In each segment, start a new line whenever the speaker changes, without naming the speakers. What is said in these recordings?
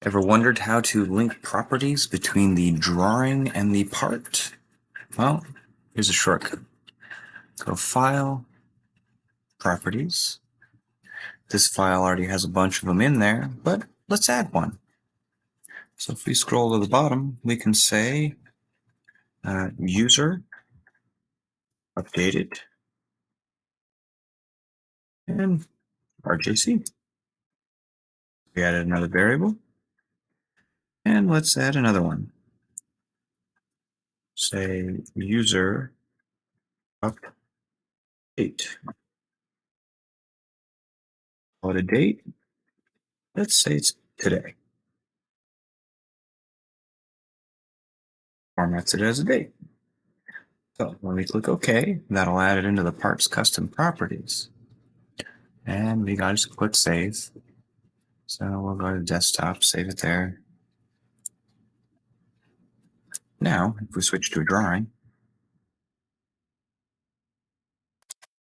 Ever wondered how to link properties between the drawing and the part? Well, here's a shortcut. Go File, Properties. This file already has a bunch of them in there, but let's add one. So if we scroll to the bottom, we can say user updated and RJC. We added another variable, and let's add another one. Say user update. Call it a date. Let's say it's today. Formats it as a date. So when we click OK, that'll add it into the part's custom properties. And we gotta just click save. So we'll go to desktop, save it there. Now, if we switch to a drawing,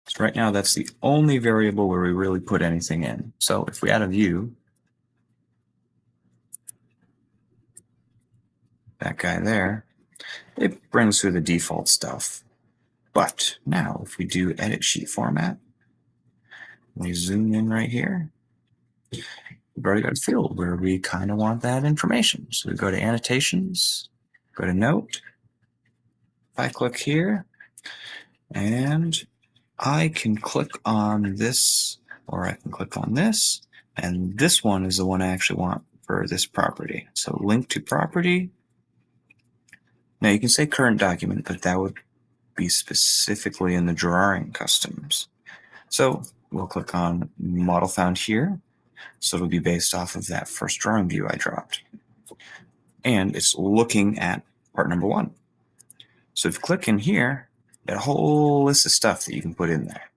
so right now that's the only variable where we really put anything in. So if we add a view, that guy there, it brings through the default stuff. But now if we do edit sheet format, we zoom in right here, we've already got a field where we kind of want that information. So we go to annotations, go to note. If I click here, and I can click on this, or I can click on this, and this one is the one I actually want for this property. So link to property. Now you can say current document, but that would be specifically in the drawing customs. So we'll click on model found here. So it'll be based off of that first drawing view I dropped. And it's looking at part number 1. So if you click in here, got a whole list of stuff that you can put in there.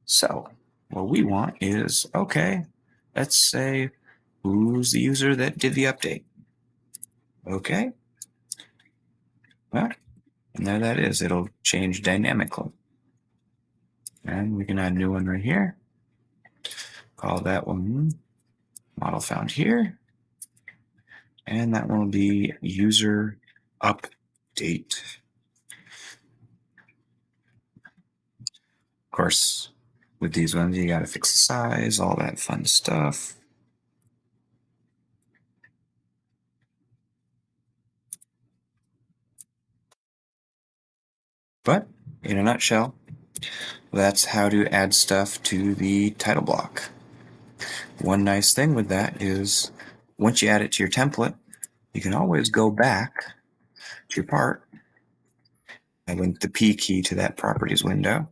So what we want is, okay, let's say who's the user that did the update. Okay. Well, and there that is. It'll change dynamically. And we can add a new one right here. Call that one model found here. And that one will be user update. Of course, with these ones, you got to fix the size, all that fun stuff. But in a nutshell, that's how to add stuff to the title block. One nice thing with that is once you add it to your template, you can always go back to your part. I linked the P key to that properties window,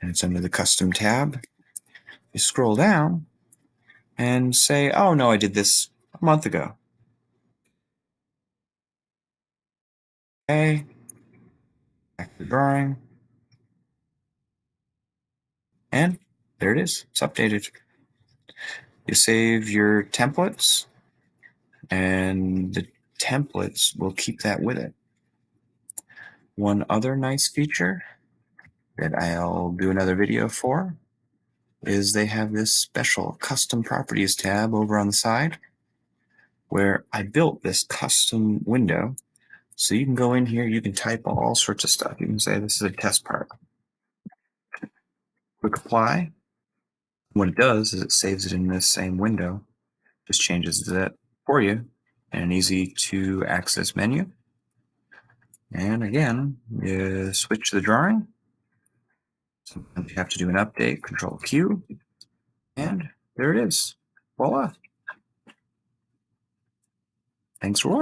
and it's under the custom tab. You scroll down and say, oh no, I did this a month ago. Okay, back to the drawing, and there it is. It's updated. You save your templates, and the templates will keep that with it. One other nice feature that I'll do another video for is they have this special custom properties tab over on the side where I built this custom window. So you can go in here, you can type all sorts of stuff. You can say this is a test part. Click apply. What it does is it saves it in this same window, just changes that for you in an easy to access menu. And again, you switch to the drawing. Sometimes you have to do an update, Control Q, and there it is. Voila. Thanks for watching.